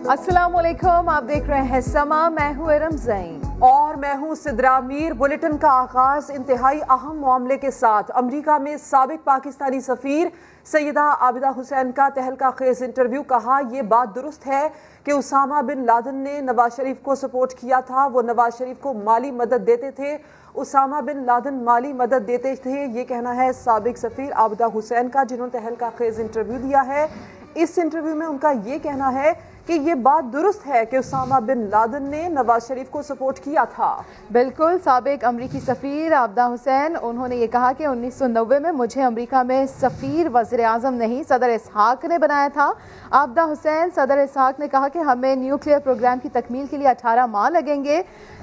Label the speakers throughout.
Speaker 1: السلام علیکم، آپ دیکھ رہے ہیں سما، میں ہوں ارم زین
Speaker 2: اور میں ہوں سدرا میر۔ بلیٹن کا آغاز انتہائی اہم معاملے کے ساتھ۔ امریکہ میں سابق پاکستانی سفیر سیدہ عابدہ حسین کا تہلکہ خیز انٹرویو۔ کہا یہ بات درست ہے کہ اسامہ بن لادن نے نواز شریف کو سپورٹ کیا تھا، وہ نواز شریف کو مالی مدد دیتے تھے، اسامہ بن لادن مالی مدد دیتے تھے۔ یہ کہنا ہے سابق سفیر عابدہ حسین کا، جنہوں نے تہلکہ خیز انٹرویو دیا ہے۔ اس انٹرویو میں ان کا یہ کہنا ہے کہ یہ بات درست ہے کہ اسامہ بن لادن نے نواز شریف کو سپورٹ کیا تھا۔
Speaker 1: بالکل، سابق امریکی سفیر عابدہ حسین، انہوں نے یہ کہا کہ 1990 میں مجھے امریکہ میں سفیر وزیر اعظم نہیں صدر اسحاق نے بنایا تھا۔ عابدہ حسین، صدر اسحاق نے کہا کہ ہمیں نیوکلیئر پروگرام کی تکمیل کے لیے 18 ماہ لگیں گے۔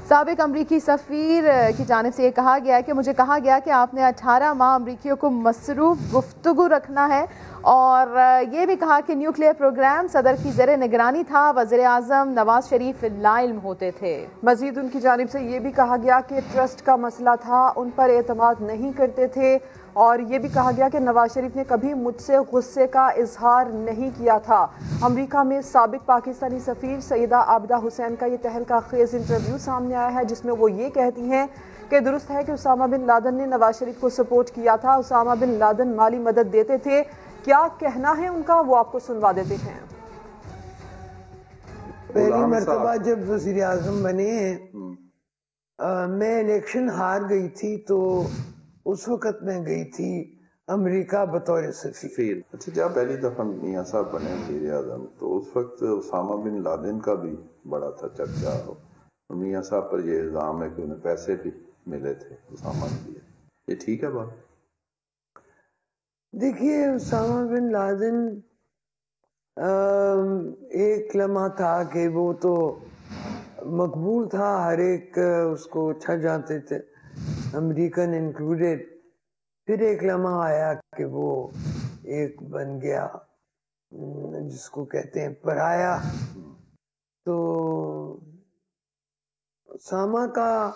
Speaker 1: سابق امریکی سفیر کی جانب سے یہ کہا گیا ہے کہ مجھے کہا گیا کہ آپ نے 18 ماہ امریکیوں کو مصروف گفتگو رکھنا ہے، اور یہ بھی کہا کہ نیوکلیئر پروگرام صدر کی زیر نگرانی تھا، وزیر اعظم نواز شریف لا علم ہوتے تھے۔
Speaker 2: مزید ان کی جانب سے یہ بھی کہا گیا کہ ٹرسٹ کا مسئلہ تھا، ان پر اعتماد نہیں کرتے تھے، اور یہ بھی کہا گیا کہ نواز شریف نے کبھی مجھ سے غصے کا اظہار نہیں کیا تھا۔ امریکہ میں سابق پاکستانی سفیر سیدہ عابدہ حسین کا یہ تہلکہ خیز انٹرویو سامنے آیا ہے، جس میں وہ یہ کہتی ہیں کہ درست ہے کہ اسامہ بن لادن نے نواز شریف کو سپورٹ کیا تھا، اسامہ بن لادن مالی مدد دیتے تھے۔ کیا کہنا ہے ان کا، وہ آپ کو سنوا دیتے ہیں۔
Speaker 3: پہلی مرتبہ جب وزیر اعظم بنے ہیں، میں الیکشن ہار گئی تھی، تو اس وقت میں گئی تھی امریکہ بطور سفیر۔
Speaker 4: اچھا، جب پہلی دفعہ میاں صاحب بنے وزیر اعظم تو اس وقت اسامہ بن لادن کا بھی بڑا تھا چرچا، میاں صاحب پر یہ الزام ہے کہ انہیں پیسے بھی ملے تھے اسامہ کے لیے، یہ ٹھیک ہے بات؟
Speaker 3: دیکھیے، اسامہ بن لادن ایک لمحہ تھا کہ وہ تو مقبول تھا، ہر ایک اس کو اچھا جانتے تھے، امریکن انکلوڈیڈ۔ پھر ایک لمحہ آیا کہ وہ ایک بن گیا جس کو کہتے ہیں پرایا۔ تو اسامہ کا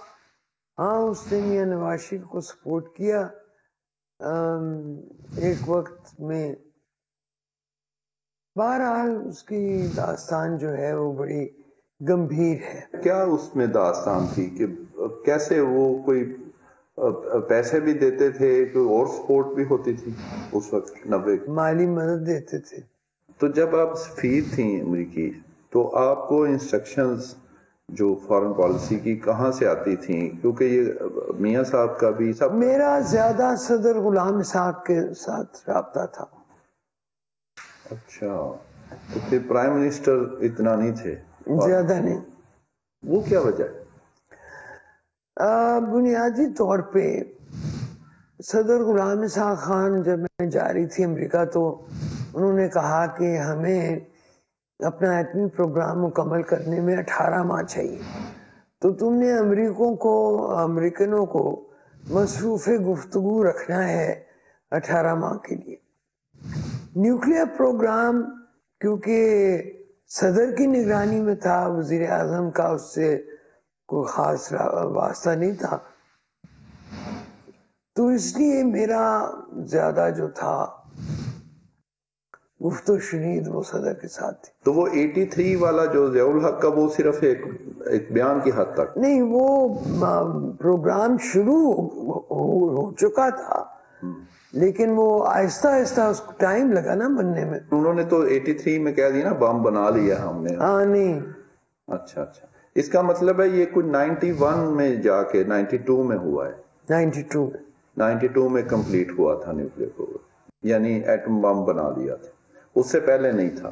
Speaker 3: ہاں اس نے میاں نواز شریف کو سپورٹ کیا ایک وقت میں۔ بہرحال اس کی داستان جو ہے وہ بڑی گمبھیر ہے۔
Speaker 4: کیا اس میں داستان تھی کہ کیسے وہ کوئی پیسے بھی دیتے تھے، کوئی اور سپورٹ بھی ہوتی تھی اس وقت 90
Speaker 3: مالی مدد دیتے تھے؟
Speaker 4: تو جب آپ سفیر تھیں امریکی تو آپ کو انسٹرکشنز جو فارن پالیسی کی کہاں سے آتی تھیں؟ کیونکہ یہ میاں صاحب کا بھی سب
Speaker 3: میرا زیادہ صدر غلام اسحاق کے ساتھ رابطہ تھا۔
Speaker 4: اچھا، تو پھر پرائم منسٹر اتنا نہیں تھے؟
Speaker 3: زیادہ نہیں۔
Speaker 4: وہ کیا وجہ ہے؟
Speaker 3: بنیادی طور پہ صدر غلام اسحاق خان جب میں جا رہی تھی امریکہ تو انہوں نے کہا کہ ہمیں اپنا ایٹمی پروگرام مکمل کرنے میں 18 ماہ چاہیے، تو تم نے امریکنوں کو مصروف گفتگو رکھنا ہے 18 ماہ کے لیے۔ نیوکلیئر پروگرام کیونکہ صدر کی نگرانی میں تھا، وزیر اعظم کا اس سے کوئی خاص واسطہ نہیں تھا، تو اس لیے میرا زیادہ جو تھا گفت و شنید وہ صدر کے ساتھ تھی۔
Speaker 4: تو وہ 83 والا جو ضیاء الحق کا، وہ صرف ایک بیان کی حد تک
Speaker 3: نہیں، وہ پروگرام شروع ہو چکا تھا، لیکن وہ آہستہ آہستہ اس کو ٹائم لگا نا بننے میں۔
Speaker 4: انہوں نے تو 83 میں کہہ دیا نا بم بنا لیا ہم نے۔
Speaker 3: ہاں، نہیں۔
Speaker 4: اچھا، اس کا مطلب ہے یہ کچھ 91 میں جا کے 92 میں ہوا ہے۔ 92 میں کمپلیٹ ہوا تھا نیوکلیئر پروگرام، یعنی ایٹم بم بنا دیا تھا، اس سے پہلے نہیں تھا۔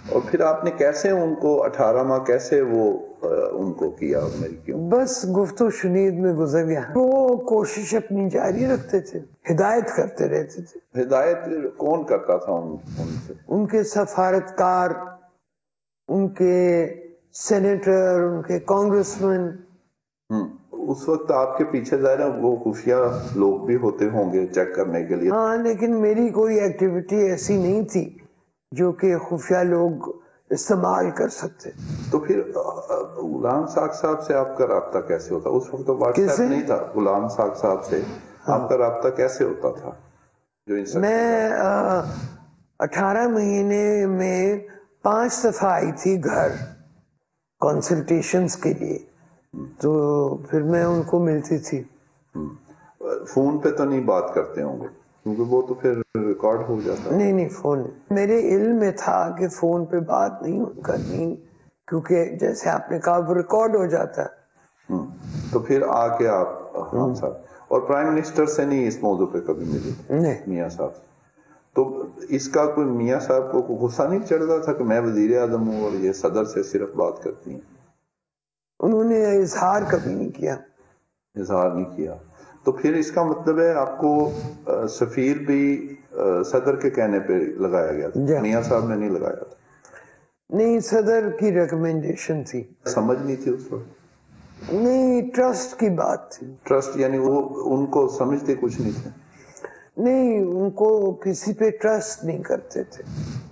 Speaker 4: اور پھر آپ نے کیسے ان کو 18 ماہ کیسے وہ ان کو کیا امریکیوں؟
Speaker 3: بس گفت و شنید میں گزر گیا۔ وہ کوشش اپنی جاری رکھتے تھے، ہدایت کرتے رہتے تھے۔
Speaker 4: ہدایت کون کرتا تھا ان سے؟
Speaker 3: ان کے سفارتکار، ان کے سینیٹر، ان کے کانگریسمین۔
Speaker 4: اس وقت آپ کے پیچھے ظاہر ہے وہ خفیہ لوگ بھی ہوتے ہوں گے چیک کرنے کے لیے۔
Speaker 3: ہاں، لیکن میری کوئی ایکٹیویٹی ایسی نہیں تھی جو کہ خفیہ لوگ استعمال کر سکتے۔
Speaker 4: تو پھر غلام اسحاق صاحب سے آپ کا رابطہ کیسے ہوتا؟ اس وقت تو واٹس ایپ نہیں تھا، غلام اسحاق صاحب سے آپ کا رابطہ کیسے ہوتا تھا؟
Speaker 3: میں 18 مہینے میں 5 دفعہ آئی تھی گھر کنسلٹیشنز کے لیے, تو پھر میں ان کو ملتی تھی.
Speaker 4: فون پہ تو نہیں بات کرتے ہوں گے کیونکہ وہ تو پھر ریکارڈ ہو جاتا.
Speaker 3: نہیں فون, میرے علم میں تھا کہ فون پہ بات نہیں کرنی, کیونکہ جیسے آپ نے کہا وہ ریکارڈ ہو جاتا ہے.
Speaker 4: تو پھر آ کے آپ ہم صاحب اور پرائم منسٹر سے نہیں اس موضوع پہ کبھی ملی میاں صاحب سے؟ تو اس کا کوئی میاں صاحب کو غصہ نہیں چڑھتا تھا کہ میں وزیر اعظم ہوں اور یہ صدر سے صرف بات کرتی ہیں؟
Speaker 3: انہوں نے اظہار کبھی نہیں کیا.
Speaker 4: اظہار نہیں کیا. تو پھر اس کا مطلب ہے آپ کو سفیر بھی صدر کے کہنے پہ لگایا گیا تھا, میاں صاحب نے نہیں لگایا تھا؟
Speaker 3: نہیں, صدر کی ریکمنڈیشن تھی.
Speaker 4: سمجھ نہیں تھی اس وقت؟
Speaker 3: نہیں, ٹرسٹ کی بات تھی.
Speaker 4: ٹرسٹ یعنی وہ ان کو سمجھتے کچھ نہیں تھے؟
Speaker 3: نہیں, ان کو کسی پہ ٹرسٹ نہیں کرتے تھے.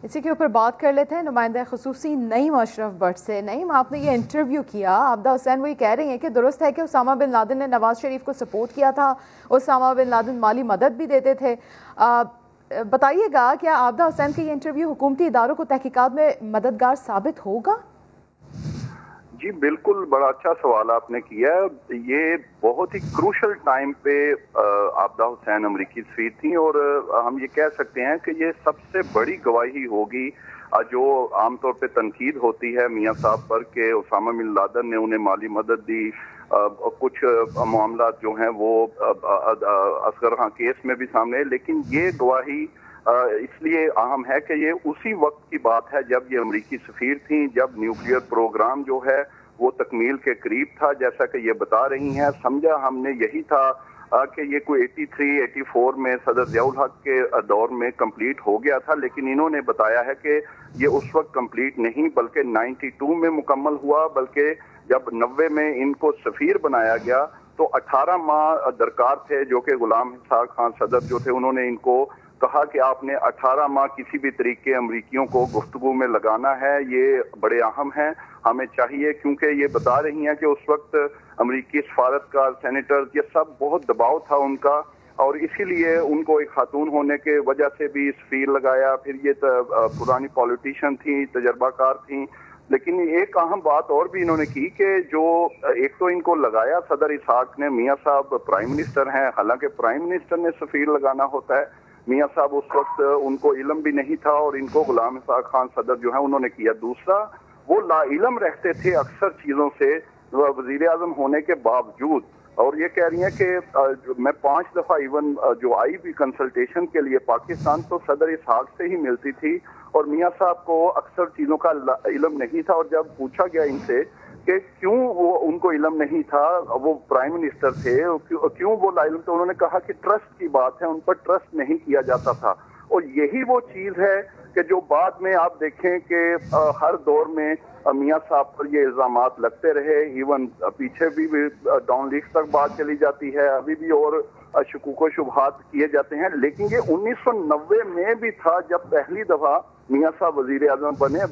Speaker 1: اسی کے اوپر بات کر لیتے ہیں نمائندہ خصوصی نعیم اشرف بٹ سے. نعیم, آپ نے یہ انٹرویو کیا, عابدہ حسین وہی کہہ رہی ہیں کہ درست ہے کہ اسامہ بن لادن نے نواز شریف کو سپورٹ کیا تھا, اسامہ بن لادن مالی مدد بھی دیتے تھے. بتائیے گا کیا عابدہ حسین کا یہ انٹرویو حکومتی اداروں کو تحقیقات میں مددگار ثابت ہوگا؟
Speaker 5: جی بالکل, بڑا اچھا سوال آپ نے کیا. یہ بہت ہی کروشل ٹائم پہ عابدہ حسین امریکی سفیر تھیں, اور ہم یہ کہہ سکتے ہیں کہ یہ سب سے بڑی گواہی ہوگی جو عام طور پہ تنقید ہوتی ہے میاں صاحب پر کہ اسامہ بن لادن نے انہیں مالی مدد دی. کچھ معاملات جو ہیں وہ اصغر خان کیس میں بھی سامنے, لیکن یہ گواہی اس لیے اہم ہے کہ یہ اسی وقت کی بات ہے جب یہ امریکی سفیر تھیں, جب نیوکلیئر پروگرام جو ہے وہ تکمیل کے قریب تھا, جیسا کہ یہ بتا رہی ہیں. سمجھا ہم نے یہی تھا کہ یہ کوئی 83-84 میں صدر ضیاء الحق کے دور میں کمپلیٹ ہو گیا تھا, لیکن انہوں نے بتایا ہے کہ یہ اس وقت کمپلیٹ نہیں بلکہ 92 میں مکمل ہوا, بلکہ جب 90 میں ان کو سفیر بنایا گیا تو 18 ماہ درکار تھے, جو کہ غلام اسحاق خان صدر جو تھے انہوں نے ان کو کہا کہ آپ نے 18 ماہ کسی بھی طریقے امریکیوں کو گفتگو میں لگانا ہے, یہ بڑے اہم ہیں, ہمیں چاہیے. کیونکہ یہ بتا رہی ہیں کہ اس وقت امریکی سفارتکار, سینیٹر, یہ سب بہت دباؤ تھا ان کا, اور اسی لیے ان کو ایک خاتون ہونے کے وجہ سے بھی سفیر لگایا. پھر یہ پرانی پولیٹیشین تھیں, تجربہ کار تھیں. لیکن ایک اہم بات اور بھی انہوں نے کی کہ جو ایک تو ان کو لگایا صدر اسحاق نے, میاں صاحب پرائم منسٹر ہیں, حالانکہ پرائم منسٹر نے سفیر لگانا ہوتا ہے, میاں صاحب اس وقت ان کو علم بھی نہیں تھا اور ان کو غلام اسحاق خان صدر جو ہیں انہوں نے کیا. دوسرا, وہ لا علم رہتے تھے اکثر چیزوں سے وزیر اعظم ہونے کے باوجود, اور یہ کہہ رہی ہیں کہ میں 5 دفعہ ایون جو آئی بھی کنسلٹیشن کے لیے پاکستان تو صدر اسحاق سے ہی ملتی تھی, اور میاں صاحب کو اکثر چیزوں کا علم نہیں تھا. اور جب پوچھا گیا ان سے کہ کیوں وہ ان کو علم نہیں تھا, وہ پرائم منسٹر تھے, کیوں وہ لا علم تھے, انہوں نے کہا کہ ٹرسٹ کی بات ہے, ان پر ٹرسٹ نہیں کیا جاتا تھا. اور یہی وہ چیز ہے کہ جو بعد میں آپ دیکھیں کہ ہر دور میں میاں صاحب پر یہ الزامات لگتے رہے, ایون پیچھے بھی ڈاؤن لیگز تک بات چلی جاتی ہے, ابھی بھی اور شکوک و شبہات کیے جاتے ہیں. لیکن یہ 1990 میں بھی تھا جب پہلی دفعہ میاں صاحب وزیر اعظم بنے,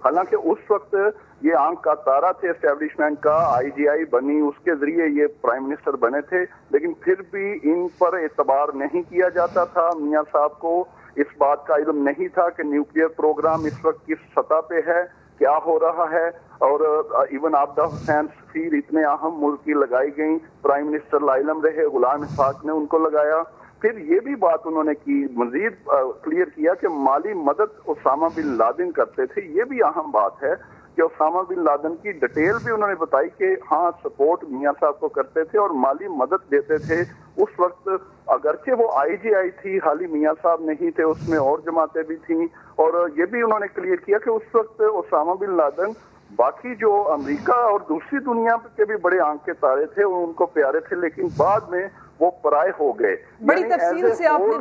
Speaker 5: حالانکہ اس وقت یہ آنکھ کا تارا تھے اسٹیبلشمنٹ کا, IGI بنی, اس کے ذریعے یہ پرائم منسٹر بنے تھے, لیکن پھر بھی ان پر اعتبار نہیں کیا جاتا تھا. میاں صاحب کو اس بات کا علم نہیں تھا کہ نیوکلیئر پروگرام اس وقت کس سطح پہ ہے, کیا ہو رہا ہے. اور ایون عابدہ حسین سفیر اتنے اہم ملک کی لگائی گئیں, پرائم منسٹر لا علم رہے, غلام اسحاق نے ان کو لگایا. پھر یہ بھی بات انہوں نے کی, مزید کلیئر کیا کہ مالی مدد اسامہ بن لادن کرتے تھے. یہ بھی اہم بات ہے کہ اسامہ بن لادن کی ڈیٹیل بھی انہوں نے بتائی کہ ہاں سپورٹ میاں صاحب کو کرتے تھے اور مالی مدد دیتے تھے. اس وقت اگرچہ وہ IGI تھی, حالی میاں صاحب نہیں تھے, اس میں اور جماعتیں بھی تھیں. اور یہ بھی انہوں نے کلیئر کیا کہ اس وقت اسامہ بن لادن باقی جو امریکہ اور دوسری دنیا کے بھی بڑے آنکھ کے تارے تھے, ان کو پیارے تھے, لیکن بعد میں وہ پرائے ہو گئے.
Speaker 2: بڑی تفصیل سے آپ نے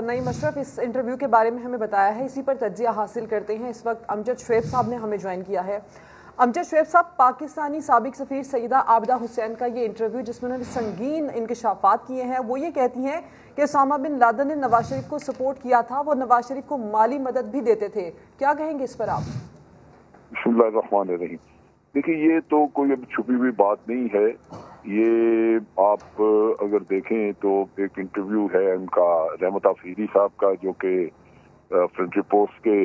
Speaker 2: نعیم اشرف اس انٹرویو کے بارے میں ہمیں بتایا ہے. اسی پر تجزیہ حاصل کرتے ہیں. اس وقت امجد شعیب صاحب نے ہمیں جوائن کیا ہے. امجد شعیب صاحب, پاکستانی سابق سفیر سیدہ عابدہ حسین کا یہ انٹرویو جس میں انہوں نے سنگین انکشافات کیے ہیں, وہ یہ کہتی ہیں کہ اسامہ بن لادن نے نواز شریف کو سپورٹ کیا تھا, وہ نواز شریف کو مالی مدد بھی دیتے تھے. کیا کہیں گے اس پر آپ؟
Speaker 6: بسم اللہ الرحمن الرحیم. دیکھیں, یہ تو کوئی اب چھپی ہوئی بات نہیں ہے. یہ آپ اگر دیکھیں تو ایک انٹرویو ہے ان کا رحمت آفیری صاحب کا, جو کہ فرنٹ پوسٹ کے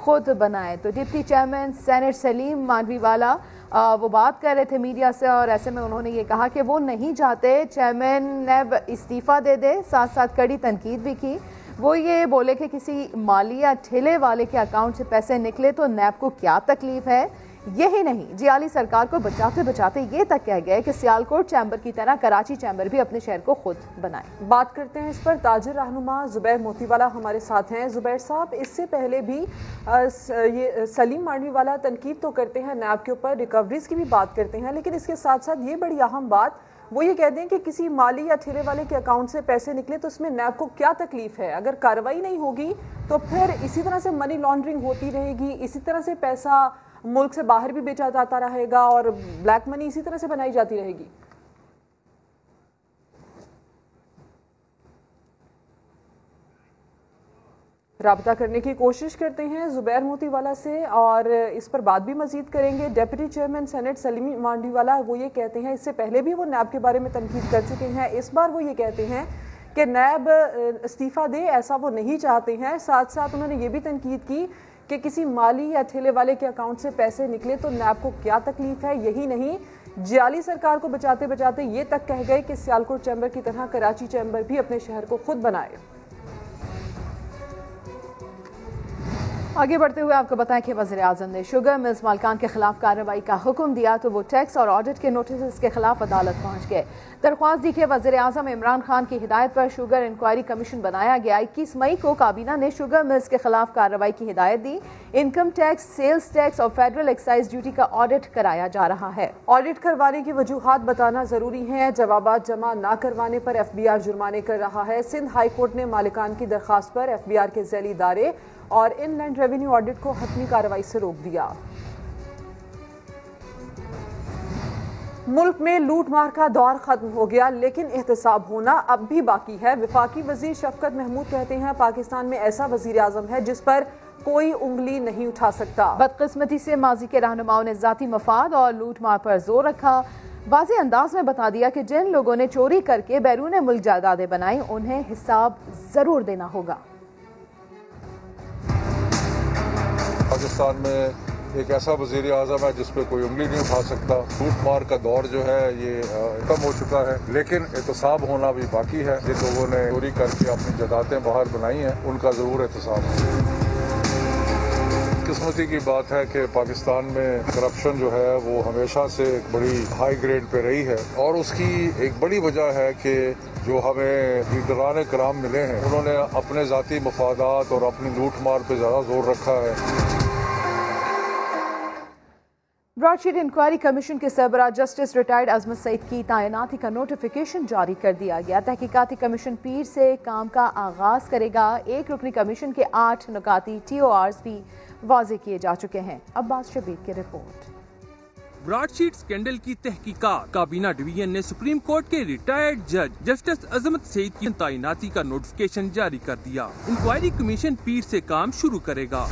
Speaker 1: خود بنائے. تو ڈپٹی چیئرمین سینٹ سلیم مانڈوی والا وہ بات کر رہے تھے میڈیا سے، اور ایسے میں انہوں نے یہ کہا کہ وہ نہیں چاہتے چیئرمین نیب استعفیٰ دے دے. ساتھ ساتھ کڑی تنقید بھی کی. وہ یہ بولے کہ کسی مالی یا ٹھیلے والے کے اکاؤنٹ سے پیسے نکلے تو نیب کو کیا تکلیف ہے. یہی نہیں، جیالی سرکار کو بچاتے بچاتے یہ تک کہہ گئے کہ سیالکوٹ چیمبر کی طرح کراچی چیمبر بھی اپنے شہر کو خود بنائے.
Speaker 2: بات کرتے ہیں اس پر. تاجر رہنما زبیر موتی والا ہمارے ساتھ ہیں. زبیر صاحب، اس سے پہلے بھی یہ سلیم مانڈوی والا تنقید تو کرتے ہیں نیب کے اوپر، ریکوریز کی بھی بات کرتے ہیں، لیکن اس کے ساتھ ساتھ یہ بڑی اہم بات وہ یہ کہتے ہیں کہ کسی مالی یا ٹھیلے والے کے اکاؤنٹ سے پیسے نکلے تو اس میں نیب کو کیا تکلیف ہے. اگر کارروائی نہیں ہوگی تو پھر اسی طرح سے منی لانڈرنگ ہوتی رہے گی، اسی طرح سے پیسہ ملک سے باہر بھی بیچا جاتا رہے گا اور بلیک منی اسی طرح سے بنائی جاتی رہے گی. رابطہ کرنے کی کوشش کرتے ہیں زبیر موتی والا سے اور اس پر بات بھی مزید کریں گے. ڈیپٹی چیئرمین سینٹ سلیم مانڈوی والا وہ یہ کہتے ہیں، اس سے پہلے بھی وہ نیب کے بارے میں تنقید کر چکے ہیں، اس بار وہ یہ کہتے ہیں کہ نیب استعفیٰ دے، ایسا وہ نہیں چاہتے ہیں. ساتھ ساتھ انہوں نے یہ بھی تنقید کی کہ کسی مالی یا ٹھیلے والے کے اکاؤنٹ سے پیسے نکلے تو نیب کو کیا تکلیف ہے. یہی نہیں، جیالی سرکار کو بچاتے بچاتے یہ تک کہہ گئے کہ سیالکوٹ چیمبر کی طرح کراچی چیمبر بھی اپنے شہر کو خود بنائے.
Speaker 1: آگے بڑھتے ہوئے آپ کو بتائیں کہ وزیراعظم نے شوگر ملز مالکان کے خلاف کارروائی کا حکم دیا تو وہ ٹیکس اور آڈٹ کے نوٹسز کے خلاف عدالت پہنچ گئے. درخواست دی کہ وزیراعظم عمران خان کی ہدایت پر شوگر انکوائری کمیشن بنایا گیا. 21 مئی کو کابینہ نے شوگر ملز کے خلاف کارروائی کی ہدایت دی. انکم ٹیکس، سیلز ٹیکس اور فیڈرل ایکسائز ڈیوٹی کا آڈٹ کرایا جا رہا ہے.
Speaker 2: آڈٹ کروانے کی وجوہات بتانا ضروری ہیں. جوابات جمع نہ کروانے پر ایف بی آر جرمانے کر رہا ہے. سندھ ہائی کورٹ نے مالکان کی درخواست پر ایف بی آر کے ذیلی ادارے اور ان لینڈ ریونیو آڈٹ کو حتمی کارروائی سے روک دیا. ملک میں لوٹ مار کا دور ختم ہو گیا، لیکن احتساب ہونا اب بھی باقی ہے. وفاقی وزیر شفقت محمود کہتے ہیں پاکستان میں ایسا وزیر اعظم ہے جس پر کوئی انگلی نہیں اٹھا سکتا.
Speaker 1: بدقسمتی سے ماضی کے رہنماؤں نے ذاتی مفاد اور لوٹ مار پر زور رکھا. واضح انداز میں بتا دیا کہ جن لوگوں نے چوری کر کے بیرون ملک جائیدادیں بنائیں انہیں حساب ضرور دینا ہوگا.
Speaker 7: پاکستان میں ایک ایسا وزیر اعظم ہے جس پہ کوئی انگلی نہیں اٹھا سکتا. لوٹ مار کا دور جو ہے یہ ختم ہو چکا ہے، لیکن احتساب ہونا بھی باقی ہے. جن لوگوں نے چوری کر کے اپنی جائیدادیں باہر بنائی ہیں ان کا ضرور احتساب ہے. قسمتی کی بات ہے کہ پاکستان میں کرپشن جو ہے وہ ہمیشہ سے ایک بڑی ہائی گریڈ پہ رہی ہے، اور اس کی ایک بڑی وجہ ہے کہ جو ہمیں لیڈران کرام ملے ہیں انہوں نے اپنے ذاتی مفادات اور اپنی لوٹ مار پہ زیادہ زور رکھا ہے.
Speaker 1: براڈ شیٹ انکوائری کمیشن کے سربراہ جسٹس ریٹائرڈ عظمت سعید کی تعیناتی کا نوٹیفیکیشن جاری کر دیا گیا. تحقیقاتی کمیشن پیر سے کام کا آغاز کرے گا. ایک رکنی کمیشن کے 8 نکاتی TORs بھی واضح کیے جا چکے ہیں. عباس شبیر کی رپورٹ.
Speaker 8: براڈ شیٹ سکینڈل کی تحقیقات. کابینہ ڈویژن نے سپریم کورٹ کے ریٹائرڈ جج جسٹس عظمت سعید کی تعیناتی کا نوٹیفیکیشن جاری کر دیا. انکوائری کمیشن پیر سے کام شروع کرے گا.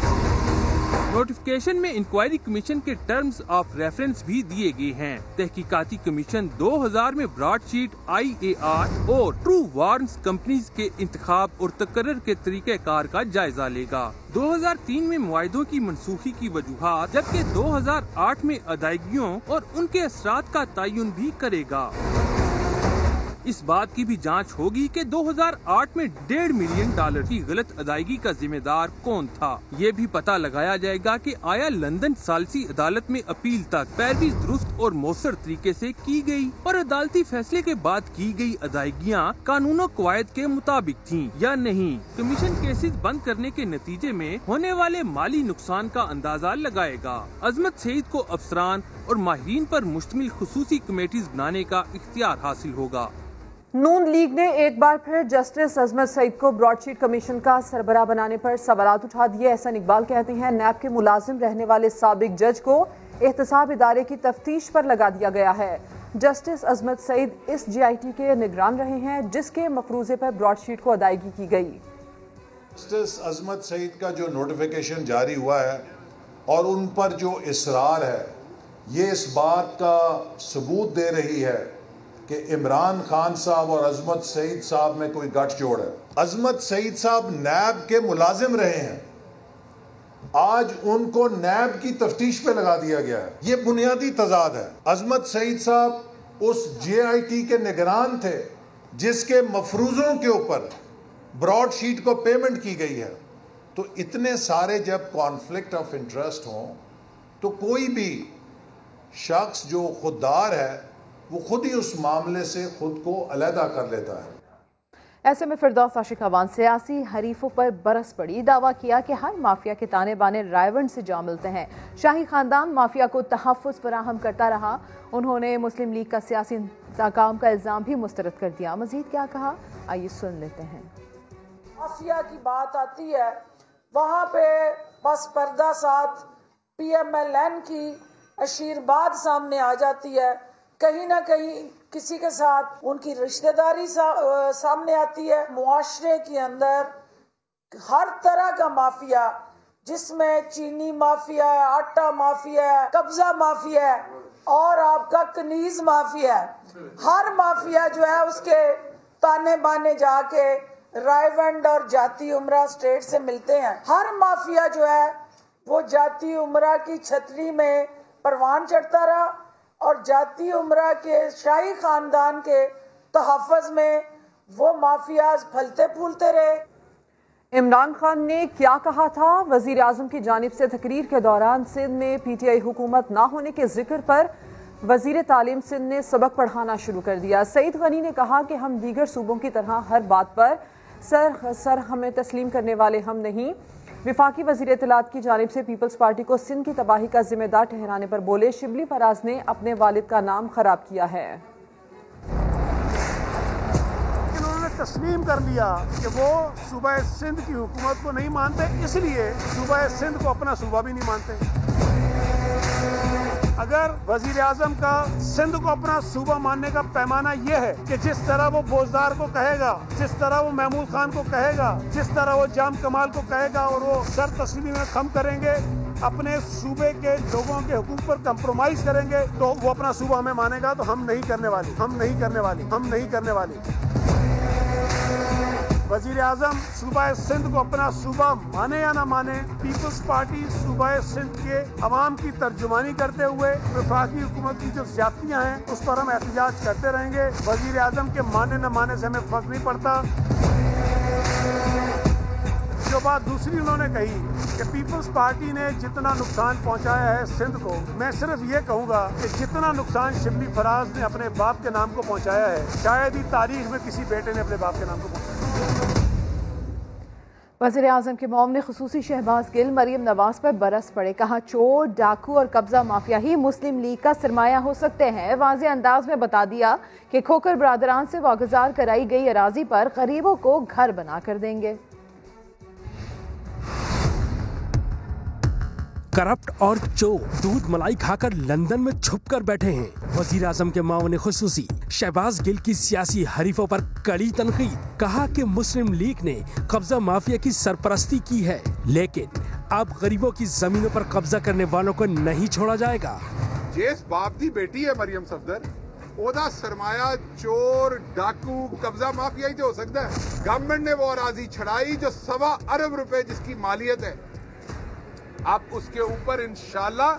Speaker 8: نوٹیفیکیشن میں انکوائری کمیشن کے ٹرمز آف ریفرنس بھی دیے گئے ہیں. تحقیقاتی کمیشن 2000 میں براڈ شیٹ IAR اور ٹرو وارنز کمپنیز کے انتخاب اور تقرر کے طریقہ کار کا جائزہ لے گا. 2003 میں معاہدوں کی منسوخی کی وجوہات، جبکہ 2008 میں ادائیگیوں اور ان کے اثرات کا تعین بھی کرے گا. اس بات کی بھی جانچ ہوگی کہ 2008 میں $1.5 ملین کی غلط ادائیگی کا ذمہ دار کون تھا. یہ بھی پتہ لگایا جائے گا کہ آیا لندن ثالثی عدالت میں اپیل تک پیروی درست اور مؤثر طریقے سے کی گئی اور عدالتی فیصلے کے بعد کی گئی ادائیگیاں قانون و قواعد کے مطابق تھیں یا نہیں. کمیشن کیسز بند کرنے کے نتیجے میں ہونے والے مالی نقصان کا اندازہ لگائے گا. عظمت سعید کو افسران اور ماہرین پر مشتمل خصوصی کمیٹیز بنانے کا اختیار حاصل ہوگا.
Speaker 2: نون لیگ نے ایک بار پھر جسٹس عظمت سعید کو براڈ شیٹ کمیشن کا سربراہ بنانے پر سوالات اٹھا دیے. احسن اقبال کہتے ہیں نیب کے ملازم رہنے والے سابق جج کو احتساب ادارے کی تفتیش پر لگا دیا گیا ہے. جسٹس عظمت سعید اس GIT کے نگران رہے ہیں جس کے مفروضے پر براڈ شیٹ کو ادائیگی کی گئی.
Speaker 9: جسٹس عظمت سعید کا جو نوٹیفیکیشن جاری ہوا ہے اور ان پر جو اصرار ہے، یہ اس بات کا ثبوت دے رہی ہے کہ عمران خان صاحب اور عظمت سعید صاحب میں کوئی گٹھ جوڑ ہے. عظمت سعید صاحب نیب کے ملازم رہے ہیں آج ان کو نیب کی تفتیش پہ لگا دیا گیا ہے. یہ بنیادی تضاد ہے. عظمت سعید صاحب اس JIT کے نگران تھے جس کے مفروضوں کے اوپر براڈ شیٹ کو پیمنٹ کی گئی ہے. تو اتنے سارے جب کانفلکٹ آف انٹرسٹ ہوں تو کوئی بھی شخص جو خوددار ہے وہ خود ہی اس معاملے سے خود کو علیحدہ کر لیتا ہے.
Speaker 1: ایسے میں فردوس عاشق اعوان سیاسی حریفوں پر برس پڑی. دعویٰ کیا کہ ہر مافیا کے تانے بانے رائیونڈ سے جا ملتے ہیں. شاہی خاندان مافیا کو تحفظ فراہم کرتا رہا. انہوں نے مسلم لیگ کا سیاسی انتقام کا الزام بھی مسترد کر دیا. مزید کیا کہا آئیے سن لیتے ہیں.
Speaker 10: مافیا کی بات آتی ہے وہاں پہ بس پردہ ساتھ PMLN کی اشیرباد سامنے آ جاتی ہے. کہیں نہ کہیں کسی کے ساتھ ان کی رشتہ داری سامنے آتی ہے. معاشرے کے اندر ہر طرح کا مافیا جس میں چینی مافیا ہے, آٹا مافیا ہے, قبضہ مافیا ہے اور آپ کا کنیز مافیا ہے. ہر مافیا جو ہے اس کے تانے بانے جا کے رائیونڈ اور جاتی عمرہ اسٹیٹ سے ملتے ہیں. ہر مافیا جو ہے وہ جاتی عمرہ کی چھتری میں پروان چڑھتا رہا اور جاتی عمرہ کے شاہی خاندان کے تحفظ میں وہ مافیاز پھلتے پھولتے رہے.
Speaker 2: عمران خان نے کیا کہا تھا؟ وزیر اعظم کی جانب سے تقریر کے دوران سندھ میں PTI حکومت نہ ہونے کے ذکر پر وزیر تعلیم سندھ نے سبق پڑھانا شروع کر دیا. سعید غنی نے کہا کہ ہم دیگر صوبوں کی طرح ہر بات پر سر ہمیں تسلیم کرنے والے ہم نہیں. وفاقی وزیر اطلاعات کی جانب سے پیپلز پارٹی کو سندھ کی تباہی کا ذمہ دار ٹھہرانے پر بولے شبلی فراز نے اپنے والد کا نام خراب کیا ہے.
Speaker 11: انہوں نے تسلیم کر لیا کہ وہ صوبہ سندھ کی حکومت کو نہیں مانتے, اس لیے صوبہ سندھ کو اپنا صوبہ بھی نہیں مانتے. اگر وزیر اعظم کا سندھ کو اپنا صوبہ ماننے کا پیمانہ یہ ہے کہ جس طرح وہ بوزدار کو کہے گا, جس طرح وہ محمود خان کو کہے گا, جس طرح وہ جام کمال کو کہے گا اور وہ سر تسلیمی میں خم کریں گے, اپنے صوبے کے لوگوں کے حقوق پر کمپرومائز کریں گے, تو وہ اپنا صوبہ ہمیں مانے گا. تو ہم نہیں کرنے والے. وزیر اعظم صوبہ سندھ کو اپنا صوبہ مانے یا نہ مانے, پیپلز پارٹی صوبہ سندھ کے عوام کی ترجمانی کرتے ہوئے وفاقی حکومت کی جو زیادتیاں ہیں اس پر ہم احتجاج کرتے رہیں گے. وزیر اعظم کے مانے نہ مانے سے ہمیں فرق نہیں پڑتا. جو بات دوسری انہوں نے کہی کہ پیپلز پارٹی نے جتنا نقصان پہنچایا ہے سندھ کو, میں صرف یہ کہوں گا کہ جتنا نقصان شبلی فراز نے اپنے باپ کے نام کو پہنچایا ہے شاید ہی تاریخ میں کسی بیٹے نے اپنے باپ کے نام کو پہنچایا.
Speaker 1: وزیر اعظم کے موم نے خصوصی شہباز گل مریم نواز پر برس پڑے. کہا چور, ڈاکو اور قبضہ مافیا ہی مسلم لیگ کا سرمایہ ہو سکتے ہیں. واضح انداز میں بتا دیا کہ کھوکر برادران سے واگزار کرائی گئی اراضی پر غریبوں کو گھر بنا کر دیں گے.
Speaker 12: کرپٹ اور چور دودھ ملائی کھا کر لندن میں چھپ کر بیٹھے ہیں. وزیر اعظم کے معاون خصوصی شہباز گل کی سیاسی حریفوں پر کڑی تنقید. کہا کہ مسلم لیگ نے قبضہ مافیا کی سرپرستی کی ہے لیکن اب غریبوں کی زمینوں پر قبضہ کرنے والوں کو نہیں چھوڑا جائے گا.
Speaker 13: جس باپ دی بیٹی ہے مریم صفدر, اودا سرمایہ چور, ڈاکو, قبضہ مافیا ہی تو ہو سکتا ہے. گورنمنٹ نے وہ اراضی چھڑائی جو 1.25 ارب روپے جس کی مالیت ہے. آپ اس کے اوپر انشاءاللہ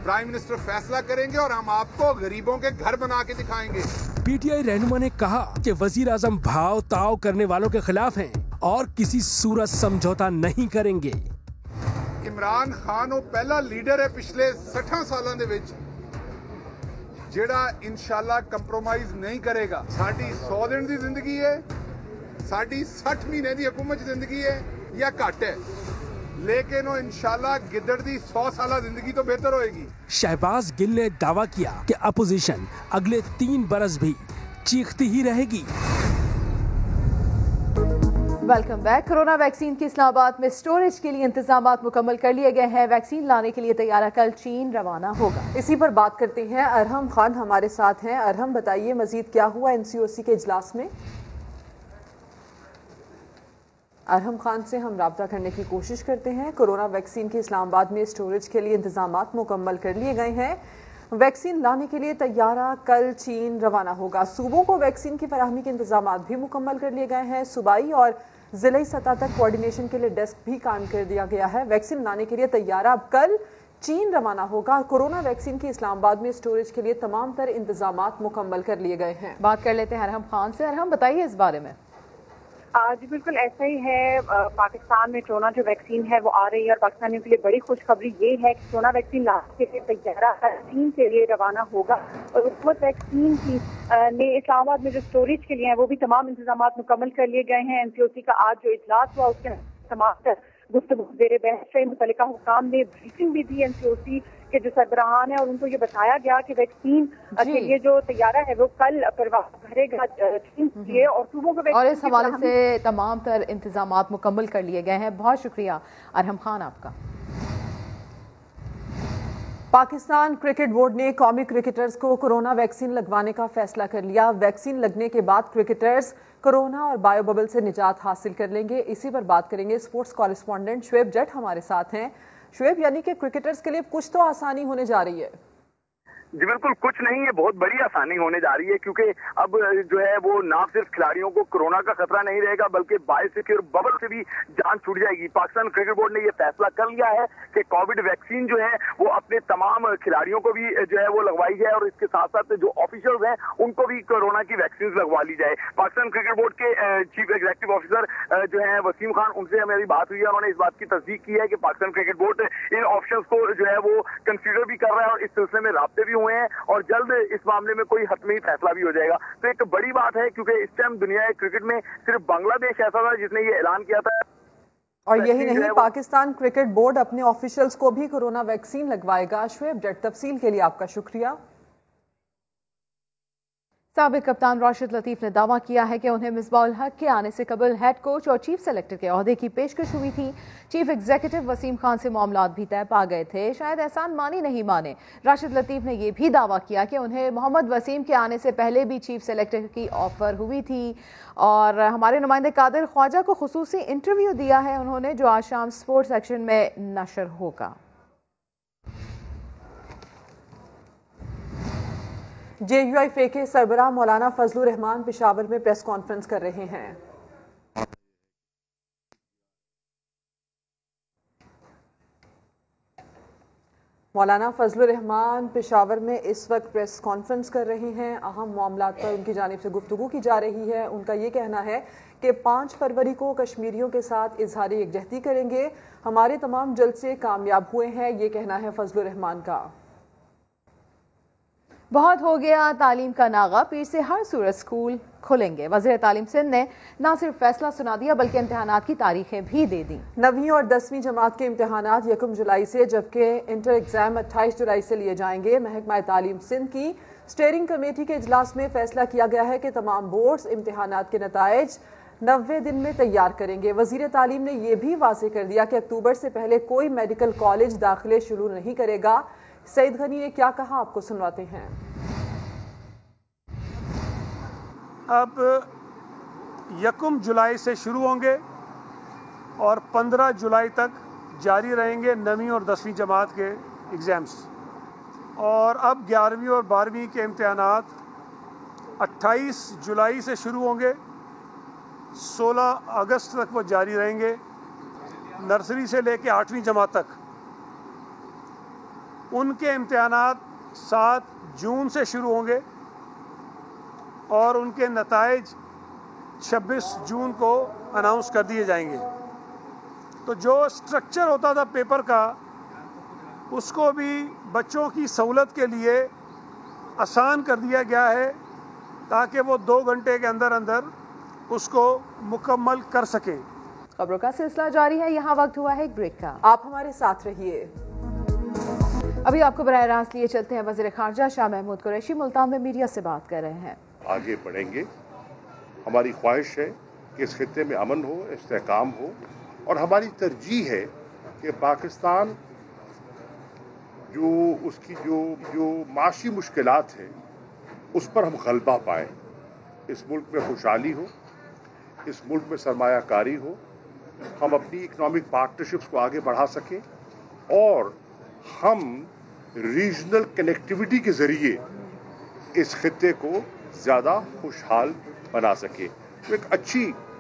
Speaker 13: پرائم منسٹر فیصلہ کریں گے اور ہم آپ کو غریبوں کے گھر بنا کے دکھائیں گے.
Speaker 12: PTI رہنما نے کہا کہ وزیر اعظم بھاؤ تاؤ کرنے والوں کے خلاف ہیں اور کسی صورت سمجھوتا نہیں کریں گے.
Speaker 13: عمران خان وہ پہلا لیڈر ہے پچھلے 60 سالوں دے وچ جیڑا انشاءاللہ کمپرومائز نہیں کرے گا. ساڈی 100 دن دی زندگی ہے, ساڈی 60 مہینے دی حکومت زندگی ہے یا گھٹ ہے, لیکن وہ انشاءاللہ گدڑ دی 100 سالہ زندگی تو بہتر ہوئے گی.
Speaker 12: شہباز گل نے دعویٰ کیا کہ اپوزیشن اگلے 3 برس بھی چیختی ہی رہے گی.
Speaker 1: Welcome back. کورونا ویکسین کی اسلام آباد میں سٹوریج کے لیے انتظامات مکمل کر لیے گئے ہیں. ویکسین لانے کے لیے طیارہ کل چین روانہ ہوگا.
Speaker 2: اسی پر بات کرتے ہیں. ارحم خان ہمارے ساتھ ہیں. ارحم بتائیے مزید کیا ہوا NCOC کے اجلاس میں؟ ارحم خان سے ہم رابطہ کرنے کی کوشش کرتے ہیں. کورونا ویکسین کی اسلام آباد میں سٹوریج کے لیے انتظامات مکمل کر لیے گئے ہیں. ویکسین لانے کے لیے طیارہ کل چین روانہ ہوگا. صوبوں کو ویکسین کی فراہمی کے انتظامات بھی مکمل کر لیے گئے ہیں. صوبائی اور ضلعی سطح تک کوارڈینیشن کے لیے ڈیسک بھی قائم کر دیا گیا ہے۔ ویکسین لانے کے لیے طیارہ اب کل چین روانہ ہوگا۔ کورونا ویکسین کی اسلام آباد میں اسٹوریج کے لیے تمام تر انتظامات مکمل کر لیے گئے ہیں۔
Speaker 1: بات کر لیتے ہیں ارحم خان سے۔ ارحم، بتائیے اس بارے میں۔
Speaker 14: جی بالکل ایسا ہی ہے، پاکستان میں کورونا جو ویکسین ہے وہ آ رہی ہے، اور پاکستانیوں کے لیے بڑی خوشخبری یہ ہے کہ کورونا ویکسین لانے کے لیے طیارہ چین کے لیے روانہ ہوگا، اور اس وقت ویکسین کی اسلام آباد میں جو اسٹوریج کے لیے ہیں وہ بھی تمام انتظامات مکمل کر لیے گئے ہیں۔ NCOC کا آج جو اجلاس ہوا اس کے تمام تر گفتگو زیر بحث ہے۔ متعلقہ حکام نے بریفنگ بھی دی NCOC کے جو سربراہان ہیں، اور ان کو یہ بتایا گیا کہ ویکسین کے لیے جو طیارہ ہے وہ کل پرواز بھرے گا چین کے لیے، اور صوبوں کو
Speaker 1: اور اس حوالے سے تمام تر انتظامات مکمل کر لیے گئے ہیں۔ بہت شکریہ ارحم خان آپ کا۔
Speaker 2: پاکستان کرکٹ بورڈ نے قومی کرکٹرز کو کورونا ویکسین لگوانے کا فیصلہ کر لیا۔ ویکسین لگنے کے بعد کرکٹرز کورونا اور بایو ببل سے نجات حاصل کر لیں گے۔ اسی پر بات کریں گے، اسپورٹس کورسپونڈنٹ شعیب جٹ ہمارے ساتھ ہیں۔ شعیب، یعنی کہ کرکٹرز کے لیے کچھ تو آسانی ہونے جا رہی ہے؟
Speaker 15: جی بالکل کچھ نہیں، یہ بہت بڑی آسانی ہونے جا رہی ہے، کیونکہ اب جو ہے وہ نہ صرف کھلاڑیوں کو کورونا کا خطرہ نہیں رہے گا بلکہ بایو سیکیور ببل سے بھی جان چھوٹ جائے گی۔ پاکستان کرکٹ بورڈ نے یہ فیصلہ کر لیا ہے کہ کووڈ ویکسین جو ہے وہ اپنے تمام کھلاڑیوں کو بھی جو ہے وہ لگوائی جائے، اور اس کے ساتھ ساتھ جو آفیشلز ہیں ان کو بھی کورونا کی ویکسین لگوا لی جائے۔ پاکستان کرکٹ بورڈ کے چیف ایگزیکٹو آفیسر جو ہیں وسیم خان، ان سے ہماری بات ہوئی ہے، انہوں نے اس بات کی تصدیق کی ہے کہ پاکستان کرکٹ بورڈ ان آپشنز کو جو ہے وہ کنسیڈر بھی کر رہا ہے، اور اس سلسلے میں رابطے بھی ہوئے ہیں، اور جلد اس معاملے میں کوئی حتمی فیصلہ بھی ہو جائے گا۔ تو ایک بڑی بات ہے، کیونکہ اس ٹائم دنیا کرکٹ میں صرف بنگلہ دیش ایسا تھا جس نے یہ اعلان کیا تھا۔
Speaker 2: اور یہی نہیں، پاکستان کرکٹ بورڈ اپنے آفیشلز کو بھی کورونا ویکسین لگوائے گا۔ شعیب جٹ، تفصیل کے لیے آپ کا شکریہ۔
Speaker 1: سابق کپتان راشد لطیف نے دعویٰ کیا ہے کہ انہیں مصباح الحق کے آنے سے قبل ہیڈ کوچ اور چیف سلیکٹر کے عہدے کی پیشکش ہوئی تھی۔ چیف ایگزیکٹو وسیم خان سے معاملات بھی طے پا گئے تھے، شاید احسان مانی نہیں مانے۔ راشد لطیف نے یہ بھی دعویٰ کیا کہ انہیں محمد وسیم کے آنے سے پہلے بھی چیف سلیکٹر کی آفر ہوئی تھی، اور ہمارے نمائندے قادر خواجہ کو خصوصی انٹرویو دیا ہے انہوں نے، جو آج شام سپورٹ سیکشن میں نشر ہوگا۔
Speaker 2: JUIFA کے سربراہ مولانا فضل الرحمان پشاور میں پریس کانفرنس کر رہے ہیں۔ مولانا فضل الرحمان پشاور میں اس وقت پریس کانفرنس کر رہے ہیں، اہم معاملات پر ان کی جانب سے گفتگو کی جا رہی ہے۔ ان کا یہ کہنا ہے کہ 5 فروری کو کشمیریوں کے ساتھ اظہار یکجہتی کریں گے، ہمارے تمام جلسے کامیاب ہوئے ہیں، یہ کہنا ہے فضل الرحمان کا۔
Speaker 1: بہت ہو گیا تعلیم کا ناغہ، پیر سے ہر صورت اسکول کھلیں گے۔ وزیر تعلیم سندھ نے نہ صرف فیصلہ سنا دیا بلکہ امتحانات کی تاریخیں بھی دے دیں۔
Speaker 2: 9ویں اور 10ویں جماعت کے امتحانات 1 جولائی سے، جبکہ انٹر ایگزام 28 جولائی سے لیے جائیں گے۔ محکمہ تعلیم سندھ کی اسٹیئرنگ کمیٹی کے اجلاس میں فیصلہ کیا گیا ہے کہ تمام بورڈز امتحانات کے نتائج 90 دن میں تیار کریں گے۔ وزیر تعلیم نے یہ بھی واضح کر دیا کہ اکتوبر سے پہلے کوئی میڈیکل کالج داخلے شروع نہیں کرے گا۔ سعید غنی نے کیا کہا، آپ کو سنواتے ہیں۔
Speaker 11: اب 1 جولائی سے شروع ہوں گے اور 15 جولائی تک جاری رہیں گے 9ویں اور 10ویں جماعت کے ایگزامز، اور اب 11ویں اور 12ویں کے امتحانات 28 جولائی سے شروع ہوں گے، 16 اگست تک وہ جاری رہیں گے۔ نرسری سے لے کے 8ویں جماعت تک ان کے امتحانات 7 جون سے شروع ہوں گے، اور ان کے نتائج 26 جون کو اناؤنس کر دیے جائیں گے۔ تو جو سٹرکچر ہوتا تھا پیپر کا، اس کو بھی بچوں کی سہولت کے لیے آسان کر دیا گیا ہے، تاکہ وہ 2 گھنٹے کے اندر اندر اس کو مکمل کر سکیں۔
Speaker 1: خبروں کا سلسلہ جاری ہے، یہاں وقت ہوا ہے ایک بریک کا،
Speaker 2: آپ ہمارے ساتھ رہیے۔
Speaker 1: ابھی آپ کو براہ راست لیے چلتے ہیں وزیر خارجہ شاہ محمود قریشی ملتان میں میڈیا سے بات کر رہے ہیں۔
Speaker 16: آگے بڑھیں گے، ہماری خواہش ہے کہ اس خطے میں امن ہو، استحکام ہو، اور ہماری ترجیح ہے کہ پاکستان اس کی جو معاشی مشکلات ہیں اس پر ہم غلبہ پائیں، اس ملک میں خوشحالی ہو، اس ملک میں سرمایہ کاری ہو، ہم اپنی اکنامک پارٹنرشپس کو آگے بڑھا سکیں، اور ہم ریجنل کنیکٹیوٹی کے ذریعے اس خطے کو زیادہ خوشحال بنا سکے۔ تو ایک اچھی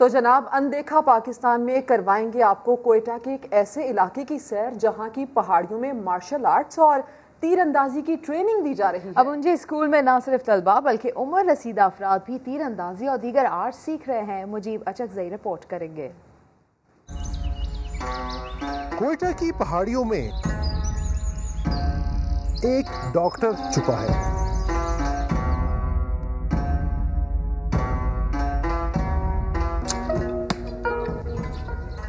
Speaker 2: تو جناب اندیکھا پاکستان میں کروائیں گے آپ کو کوئٹہ کے ایک ایسے علاقے کی سیر جہاں کی پہاڑیوں میں مارشل آرٹس اور تیر اندازی کی ٹریننگ دی جا رہی ہے۔
Speaker 1: امونجی اسکول میں نہ صرف طلبہ بلکہ عمر رسیدہ افراد بھی تیر اندازی اور دیگر آرٹ سیکھ رہے ہیں۔ مجیب اچکزئی رپورٹ کریں گے۔
Speaker 17: کوئٹہ کی پہاڑیوں میں ایک ڈاکٹر چھپا ہے۔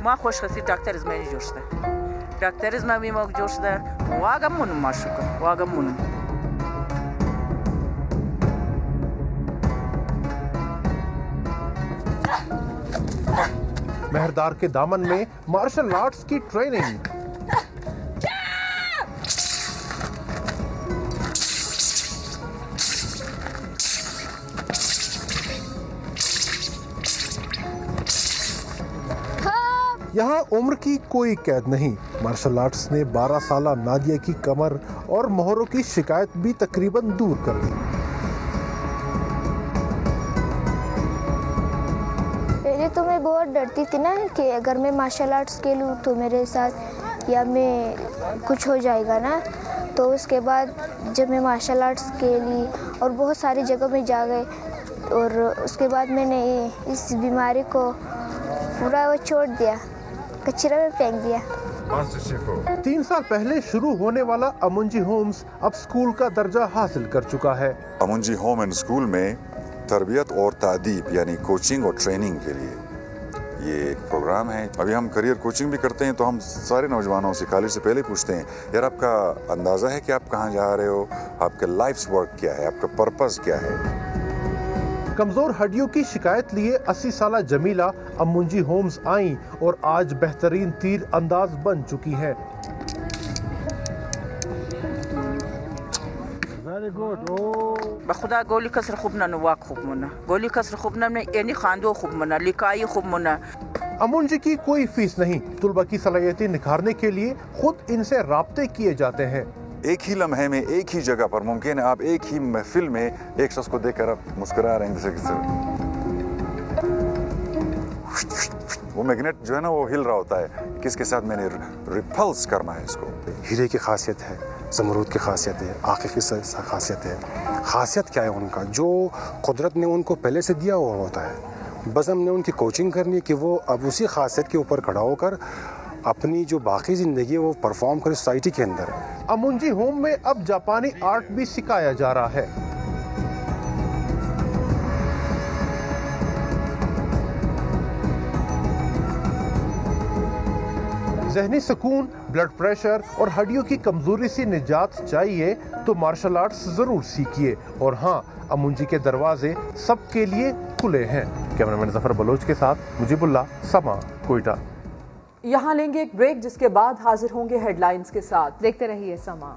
Speaker 18: ما خوشخصی دکتر من جوش ده دکتر من می موق جوش ده واقعا منم ماشوکه واقعا منم
Speaker 17: مہردار کے دامن میں مارشل آرٹس کی ٹریننگ۔ یہاں عمر کی کوئی قید نہیں۔ مارشل آرٹس نے 12 سالہ نادیہ کی کمر اور مہروں کی شکایت بھی تقریباً دور کر دی۔
Speaker 19: پہلے تو میں بہت ڈرتی تھی نا کہ اگر میں مارشل آرٹس کھیلوں تو میرے ساتھ یا میں کچھ ہو جائے گا نا، تو اس کے بعد جب میں مارشل آرٹس کھیلی اور بہت ساری جگہ میں جا گئے اور اس کے بعد میں نے اس بیماری کو پورا وہ چھوڑ دیا، کچرے میں پھینک دیا۔
Speaker 17: 3 سال پہلے شروع ہونے والا امونجی ہومز اب سکول کا درجہ حاصل کر چکا ہے۔
Speaker 20: امونجی ہوم اینڈ سکول میں تربیت اور تعدیب یعنی کوچنگ اور ٹریننگ کے لیے یہ ایک پروگرام ہے۔ ابھی ہم کریئر کوچنگ بھی کرتے ہیں، تو ہم سارے نوجوانوں سے کالج سے پہلے پوچھتے ہیں یار آپ کا اندازہ ہے کہ آپ کہاں جا رہے ہو، آپ کا لائف ورک کیا ہے، آپ کا پرپز کیا ہے۔
Speaker 17: کمزور ہڈیوں کی شکایت لیے 80 سالہ جمیلہ امونجی ہومز آئیں اور آج بہترین تیر انداز بن چکی ہیں۔
Speaker 18: بخدا گولی کسر خوب نہ نواق خوب منا گولی کسر خوب نہ یعنی خاندو خوب منا لکائی خوب منا۔
Speaker 17: امونجی کی کوئی فیس نہیں، طلبہ کی صلاحیتیں نکھارنے کے لیے خود ان سے رابطے کیے جاتے ہیں۔
Speaker 20: ایک ہی لمحے میں ایک ہی جگہ پر ممکن ہے آپ ایک ہی محفل میں ایک شخص کو دیکھ کر آپ مسکرا رہے ہیں، جیسے کہ وہ میگنیٹ جو ہے نا وہ ہل رہا ہوتا ہے، کس کے ساتھ میں نے ریپلس کرنا ہے اس کو۔
Speaker 21: ہیرے کی خاصیت ہے، زمرود کی خاصیت ہے، آخر کی خاصیت ہے۔ خاصیت کیا ہے ان کا؟ جو قدرت نے ان کو پہلے سے دیا ہوا ہوتا ہے، بس ہم نے ان کی کوچنگ کرنی ہے کہ وہ اب اسی خاصیت کے اوپر کھڑا ہو کر اپنی جو باقی زندگی ہے وہ پرفارم کرے سوسائٹی کے اندر۔
Speaker 17: امونجی ہوم میں اب جاپانی آرٹ بھی سکھایا جا رہا ہے۔ ذہنی سکون، بلڈ پریشر اور ہڈیوں کی کمزوری سے نجات چاہیے تو مارشل آرٹس ضرور سیکھیے، اور ہاں امونجی کے دروازے سب کے لیے کھلے ہیں۔ کیمرامین ظفر بلوچ کے ساتھ مجیب اللہ، سما، کوئٹہ۔
Speaker 2: یہاں لیں گے ایک بریک، جس کے بعد حاضر ہوں گے ہیڈ لائنز کے ساتھ۔
Speaker 1: دیکھتے رہیے سما۔